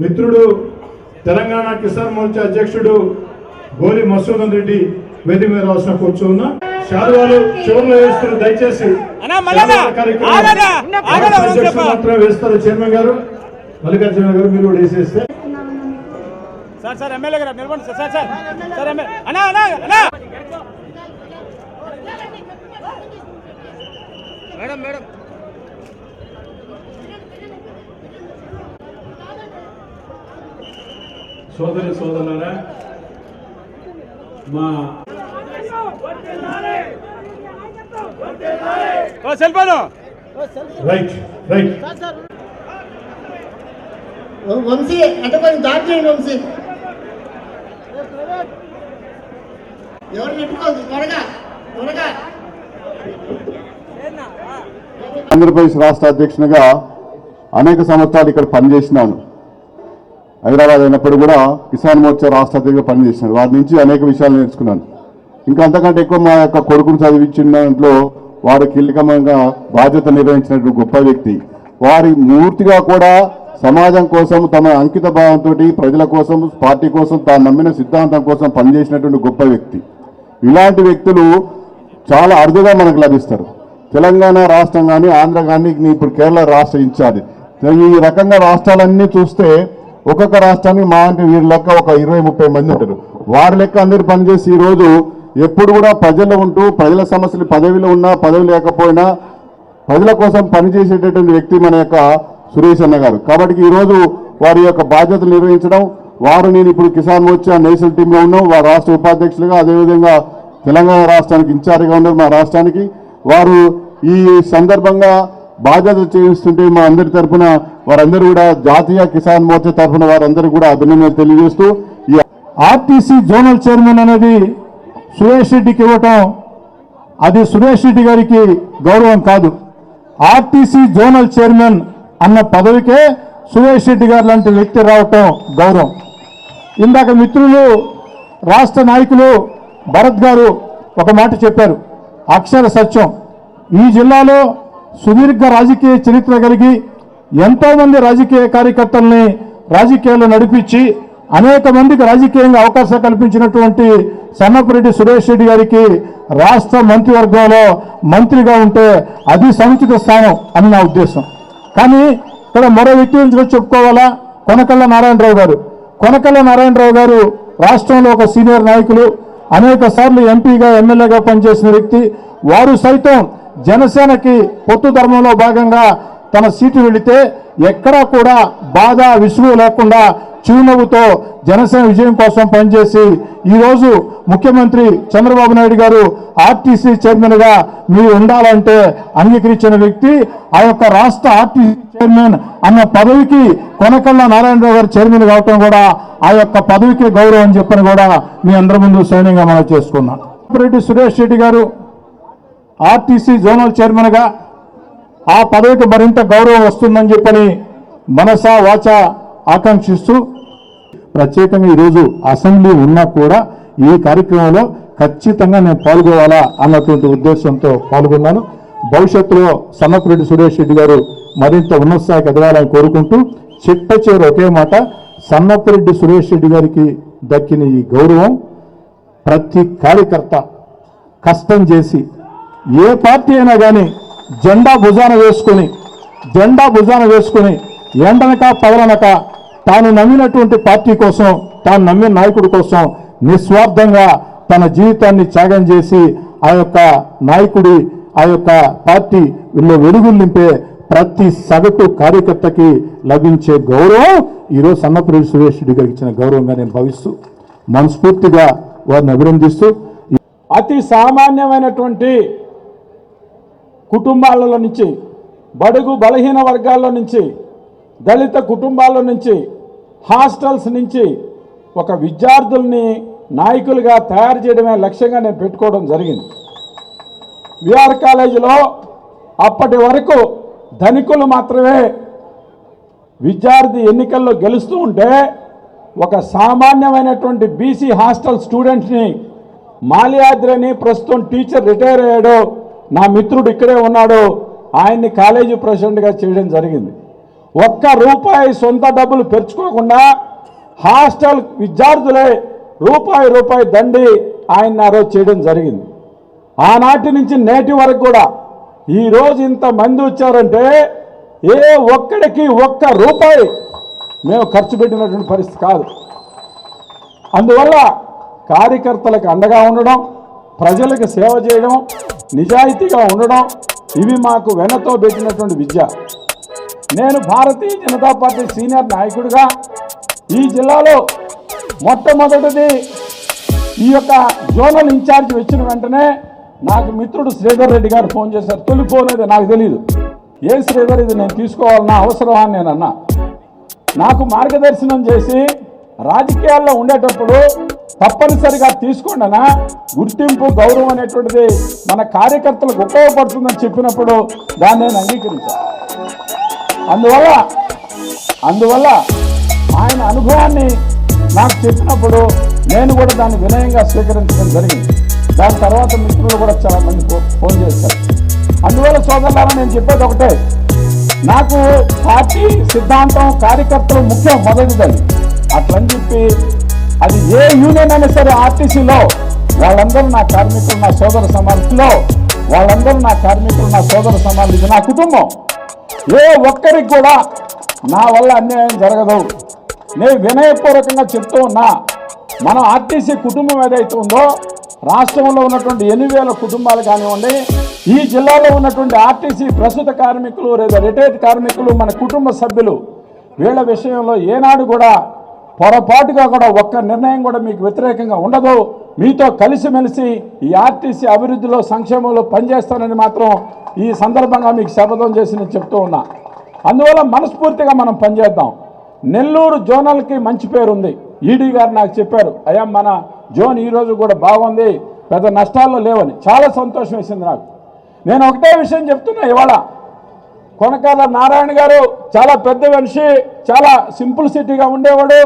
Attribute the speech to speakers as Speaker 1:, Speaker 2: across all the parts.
Speaker 1: మిత్రుడు తెలంగాణ కిసాన్ మోర్చా అధ్యక్షుడు గోలి మసూదన్ రెడ్డి వేదిక మీద రాసిన కూర్చున్నా శాలువాలు చివరిలో వేస్తారు. దయచేసి మాత్రం వేస్తారు. చైర్మన్ గారు మల్లికార్జున గారు మీరు కూడా వేసేస్తే
Speaker 2: సార్ ఎమ్మెల్యే గారు నిలబడి సార్ మేడం
Speaker 1: సోదరి సోదరులారా, మా రైట్
Speaker 3: వంశీ అంటే కొంచెం దాటి చేయండి. వంశీ ఎవరు పెట్టుకోవద్దు, త్వరగా త్వరగా.
Speaker 4: ఆంధ్రప్రదేశ్ రాష్ట్ర అధ్యక్షునిగా అనేక సంవత్సరాలు ఇక్కడ పనిచేసినాను. హైదరాబాద్ అయినప్పుడు కూడా కిసాన్ మోర్చా రాష్ట్ర అధ్యక్షుడిగా పనిచేసినాను. వారి నుంచి అనేక విషయాలు నేర్చుకున్నాను. ఇంకా అంతకంటే ఎక్కువ మా యొక్క కొడుకును చదివించిన దాంట్లో వారు కీలకంగా బాధ్యత నిర్వహించినటువంటి గొప్ప వ్యక్తి. వారి మూర్తిగా కూడా సమాజం కోసం తమ అంకిత భావంతో ప్రజల కోసం, పార్టీ కోసం, తాను నమ్మిన సిద్ధాంతం కోసం పనిచేసినటువంటి గొప్ప వ్యక్తి. ఇలాంటి వ్యక్తులు చాలా అరుదుగా మనకు లభిస్తారు. తెలంగాణ రాష్ట్రం కానీ, ఆంధ్ర కానీ, ఇప్పుడు కేరళ రాష్ట్ర ఇన్ఛార్జ్, ఈ రకంగా రాష్ట్రాలన్నీ చూస్తే ఒక్కొక్క రాష్ట్రానికి మా అంటే వీరి లెక్క ఒక 20-30 మంది ఉంటారు. వారి లెక్క అందరూ పనిచేసి ఈరోజు ఎప్పుడు కూడా ప్రజల్లో ఉంటూ ప్రజల సమస్యలు పదవిలో ఉన్నా పదవి లేకపోయినా ప్రజల కోసం పనిచేసేటటువంటి వ్యక్తి మన యొక్క సురేష్ అన్న గారు. కాబట్టి ఈరోజు వారి యొక్క బాధ్యతలు నిర్వహించడం, నేను ఇప్పుడు కిసాన్ మోర్చా నేషనల్ టీంలో ఉన్నాం, వారు రాష్ట్ర ఉపాధ్యక్షులుగా, అదేవిధంగా తెలంగాణ రాష్ట్రానికి ఇన్ఛార్జిగా ఉన్నారు మా రాష్ట్రానికి. వారు ఈ సందర్భంగా బాధ్యత చేయిస్తుంటే మా అందరి తరఫున వారందరూ కూడా జాతీయ కిసాన్ మోర్చా తరఫున వారందరూ కూడా అభినందనలు తెలియజేస్తూ, ఈ ఆర్టీసీ జోనల్ చైర్మన్ అనేది సురేష్ రెడ్డికి ఇవ్వటం అది సురేష్ రెడ్డి గారికి గౌరవం కాదు. ఆర్టీసీ జోనల్ చైర్మన్ అన్న పదవికే సురేష్ రెడ్డి గారు లాంటి వ్యక్తి రావటం గౌరవం. ఇందాక మిత్రులు రాష్ట్ర నాయకులు భరత్ గారు ఒక మాట చెప్పారు, అక్షర సత్యం. ఈ జిల్లాలో సుదీర్ఘ రాజకీయ చరిత్ర కలిగి ఎంతోమంది రాజకీయ కార్యకర్తల్ని రాజకీయాల్లో నడిపించి అనేక మందికి రాజకీయంగా అవకాశం కల్పించినటువంటి సన్నపురెడ్డి సురేష్ రెడ్డి గారికి రాష్ట్ర మంత్రివర్గంలో మంత్రిగా ఉంటే అది సముచిత స్థానం అని నా ఉద్దేశం. కానీ ఇక్కడ మరో వ్యక్తి గురించి చెప్పుకోవాలా, కొనకళ్ళ నారాయణరావు గారు. కొనకళ్ళ నారాయణరావు గారు రాష్ట్రంలో ఒక సీనియర్ నాయకులు, అనేక సార్లు ఎంపీగా ఎమ్మెల్యేగా పనిచేసిన వ్యక్తి. వారు సైతం జనసేనకి పొత్తు ధర్మంలో భాగంగా తన సీటు వెళితే ఎక్కడా కూడా బాధ విసుగు లేకుండా చిరునవ్వుతో జనసేన విజయం కోసం పనిచేసి ఈరోజు ముఖ్యమంత్రి చంద్రబాబు నాయుడు గారు ఆర్టీసీ చైర్మన్గా మీరు ఉండాలంటే అంగీకరించిన వ్యక్తి. ఆ యొక్క రాష్ట్ర ఆర్టీసీ చైర్మన్ అన్న పదవికి కొనకళ్ళ నారాయణరావు గారు చైర్మన్ కావటం కూడా ఆ యొక్క పదవికి గౌరవం అని చెప్పని కూడా మీ అందరి ముందు సైన్యంగా మనం చేసుకున్నాం. రెడ్డి సురేష్ రెడ్డి గారు ఆర్టీసీ జోనల్ చైర్మన్గా ఆ పదవికి మరింత గౌరవం వస్తుందని చెప్పని మనసా వాచ ఆకాంక్షిస్తూ ప్రత్యేకంగా ఈరోజు అసెంబ్లీ ఉన్నా కూడా ఈ కార్యక్రమంలో ఖచ్చితంగా నేను పాల్గొవాలా అన్నటువంటి ఉద్దేశంతో పాల్గొన్నాను. భవిష్యత్తులో సన్నపురెడ్డి సురేష్ రెడ్డి గారు మరింత ఉన్నత స్థాయికి ఎదగాలని కోరుకుంటూ చిట్ట చివరి ఒకే మాట, సన్నపురెడ్డి సురేష్ రెడ్డి గారికి దక్కిన ఈ గౌరవం ప్రతి కార్యకర్త కష్టం చేసి ఏ పార్టీ అయినా కానీ జెండా భుజాన వేసుకొని ఎండనక పగలనక తాను నమ్మినటువంటి పార్టీ కోసం, తాను నమ్మిన నాయకుడి కోసం నిస్వార్థంగా తన జీవితాన్ని త్యాగం చేసి ఆ యొక్క నాయకుడి, ఆ యొక్క పార్టీ వెలుగులు నింపే ప్రతి సగటు కార్యకర్తకి లభించే గౌరవం ఈరోజు సన్నపురెడ్డి సురేష్ రెడ్డి గారికి ఇచ్చిన గౌరవంగా నేను భావిస్తూ మనస్ఫూర్తిగా వారిని అభినందిస్తూ,
Speaker 5: అతి సామాన్యమైనటువంటి కుటుంబాలలో నుంచి, బడుగు బలహీన వర్గాల్లో నుంచి, దళిత కుటుంబాల నుంచి, హాస్టల్స్ నుంచి ఒక విద్యార్థుల్ని నాయకులుగా తయారు చేయడమే లక్ష్యంగా నేను పెట్టుకోవడం జరిగింది. విఆర్ కాలేజీలో అప్పటి వరకు ధనికులు మాత్రమే విద్యార్థి ఎన్నికల్లో గెలుస్తూ ఉంటే ఒక సామాన్యమైనటువంటి బీసీ హాస్టల్ స్టూడెంట్ని మాల్యాద్రి అని ప్రస్తుతం టీచర్ రిటైర్ అయ్యాడు, నా మిత్రుడు ఇక్కడే ఉన్నాడు, ఆయన్ని కాలేజీ ప్రెసిడెంట్గా చేయడం జరిగింది. ఒక్క రూపాయి సొంత డబ్బులు పెంచుకోకుండా హాస్టల్ విద్యార్థులే రూపాయి దండి ఆయన ఆ రోజు చేయడం జరిగింది. ఆనాటి నుంచి నేటి వరకు కూడా ఈరోజు ఇంతమంది వచ్చారంటే ఏ ఒక్కడికి ఒక్క రూపాయి మేము ఖర్చు పెట్టినటువంటి పరిస్థితి కాదు. అందువల్ల కార్యకర్తలకు అండగా ఉండడం, ప్రజలకు సేవ చేయడం, నిజాయితీగా ఉండడం ఇవి మాకు వెనతో పెట్టినటువంటి విద్య. నేను భారతీయ జనతా పార్టీ సీనియర్ నాయకుడిగా ఈ జిల్లాలో మొట్టమొదటిది ఈ యొక్క జోనల్ ఇన్ఛార్జ్ వచ్చిన వెంటనే నాకు మిత్రుడు శ్రీధర్ రెడ్డి గారు ఫోన్ చేశారు. తొలి ఫోన్ అయితే నాకు తెలియదు. ఏ శ్రీధర్ ఇది నేను తీసుకోవాలన్నా అవసరమా అని నేను అన్నా. నాకు మార్గదర్శనం చేసి రాజకీయాల్లో ఉండేటప్పుడు తప్పనిసరిగా తీసుకోండినా గుర్తింపు గౌరవం అనేటువంటిది మన కార్యకర్తలకు ఉపయోగపడుతుందని చెప్పినప్పుడు దాన్ని నేను అంగీకరించాను. అందువల్ల ఆయన అనుభవాన్ని నాకు చెప్పినప్పుడు నేను కూడా దాన్ని వినయంగా స్వీకరించడం జరిగింది. దాని తర్వాత మిత్రులు కూడా చాలా మంది ఫోన్ చేశారు. అందువల్ల సోదరులారా నేను చెప్పేది ఒకటే, నాకు పార్టీ సిద్ధాంతం కార్యకర్తలు ముఖ్యం మొదటిదని అట్లని చెప్పి అది ఏ యూనియన్ అయినా సరే ఆర్టీసీలో వాళ్ళందరూ నా కార్మికులు, నా సోదర సమాజంలో వాళ్ళందరూ నా కార్మికులు, నా సోదర సమాజం, ఇది నా కుటుంబం. ఏ ఒక్కరికి కూడా నా వల్ల అన్యాయం జరగదు. నేను వినయపూర్వకంగా చెప్తూ ఉన్నా, మన ఆర్టీసీ కుటుంబం ఏదైతే ఉందో రాష్ట్రంలో ఉన్నటువంటి 8,000 కుటుంబాలు కానివ్వండి, ఈ జిల్లాలో ఉన్నటువంటి ఆర్టీసీ ప్రస్తుత కార్మికులు లేదా రిటైర్డ్ కార్మికులు మన కుటుంబ సభ్యులు వీళ్ళ విషయంలో ఏనాడు కూడా పొరపాటుగా కూడా ఒక్క నిర్ణయం కూడా మీకు వ్యతిరేకంగా ఉండదు. మీతో కలిసిమెలిసి ఈ ఆర్టీసీ అభివృద్ధిలో సంక్షేమంలో పనిచేస్తానని మాత్రం ఈ సందర్భంగా మీకు శపథం చేసి నేను చెప్తూ ఉన్నా. అందువల్ల మనస్ఫూర్తిగా మనం పనిచేద్దాం. నెల్లూరు జోనల్కి మంచి పేరు ఉంది. ఈడీ గారు నాకు చెప్పారు, అయ్యా మన జోన్ ఈరోజు కూడా బాగుంది, పెద్ద నష్టాల్లో లేవని. చాలా సంతోషం వేసింది నాకు. నేను ఒకటే విషయం చెప్తున్నా, ఇవాళ కొనకాల నారాయణ గారు చాలా పెద్ద మనిషి, చాలా సింప్లిసిటీగా ఉండేవాడు,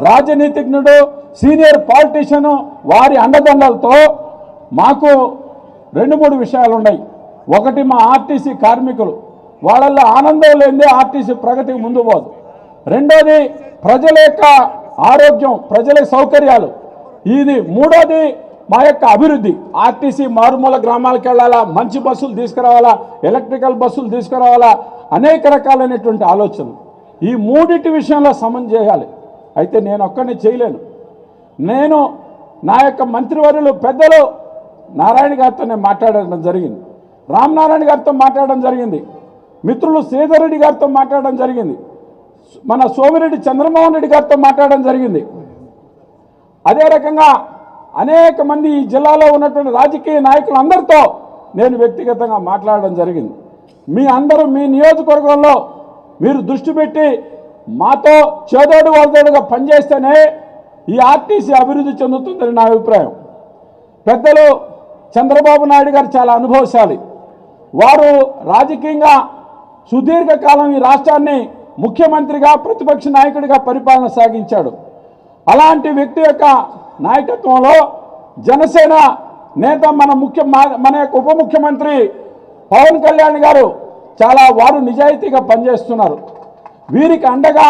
Speaker 5: రాజనీతిజ్ఞుడు, సీనియర్ పాలిటీషియను. వారి అండదండలతో మాకు 2-3 విషయాలు ఉన్నాయి. ఒకటి, మా ఆర్టీసీ కార్మికులు, వాళ్ళల్లో ఆనందం లేనిదే ఆర్టీసీ ప్రగతికి ముందు పోదు. రెండోది, ప్రజల యొక్క ఆరోగ్యం, ప్రజల సౌకర్యాలు. ఇది మూడోది, మా యొక్క అభివృద్ధి. ఆర్టీసీ మారుమూల గ్రామాలకు వెళ్ళాలా, మంచి బస్సులు తీసుకురావాలా, ఎలక్ట్రికల్ బస్సులు తీసుకురావాలా, అనేక రకాలైనటువంటి ఆలోచనలు. ఈ మూడింటి విషయంలో సమం చేయాలి. అయితే నేను ఒక్కడిని చేయలేను. నేను నా యొక్క మంత్రివర్యులు పెద్దలు నారాయణ గారితో నేను మాట్లాడడం జరిగింది, రామనారాయణ గారితో మాట్లాడడం జరిగింది, మిత్రులు శ్రీధర్ రెడ్డి గారితో మాట్లాడడం జరిగింది, మన సోమిరెడ్డి చంద్రమోహన్ రెడ్డి గారితో మాట్లాడడం జరిగింది. అదే రకంగా అనేక మంది ఈ జిల్లాలో ఉన్నటువంటి రాజకీయ నాయకులందరితో నేను వ్యక్తిగతంగా మాట్లాడడం జరిగింది. మీ అందరూ మీ నియోజకవర్గంలో మీరు దృష్టి పెట్టి మాతో చేదోడు వాదోడుగా పనిచేస్తేనే ఈ ఆర్టీసీ అభివృద్ధి చెందుతుందని నా అభిప్రాయం. పెద్దలు చంద్రబాబు నాయుడు గారు చాలా అనుభవశాలి. వారు రాజకీయంగా సుదీర్ఘకాలం ఈ రాష్ట్రాన్ని ముఖ్యమంత్రిగా, ప్రతిపక్ష నాయకుడిగా పరిపాలన సాగించాడు. అలాంటి వ్యక్తి యొక్క నాయకత్వంలో జనసేన నేత మన యొక్క ఉప ముఖ్యమంత్రి పవన్ కళ్యాణ్ గారు వారు నిజాయితీగా పనిచేస్తున్నారు. వీరికి అండగా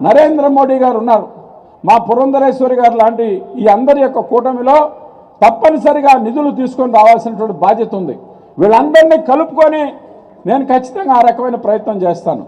Speaker 5: నరేంద్ర మోడీ గారు ఉన్నారు. మా పురంధరేశ్వరి గారు లాంటి ఈ అందరి యొక్క కూటమిలో తప్పనిసరిగా నిధులు తీసుకొని రావాల్సినటువంటి బాధ్యత ఉంది. వీళ్ళందరినీ కలుపుకొని నేను ఖచ్చితంగా ఆ రకమైన ప్రయత్నం చేస్తాను.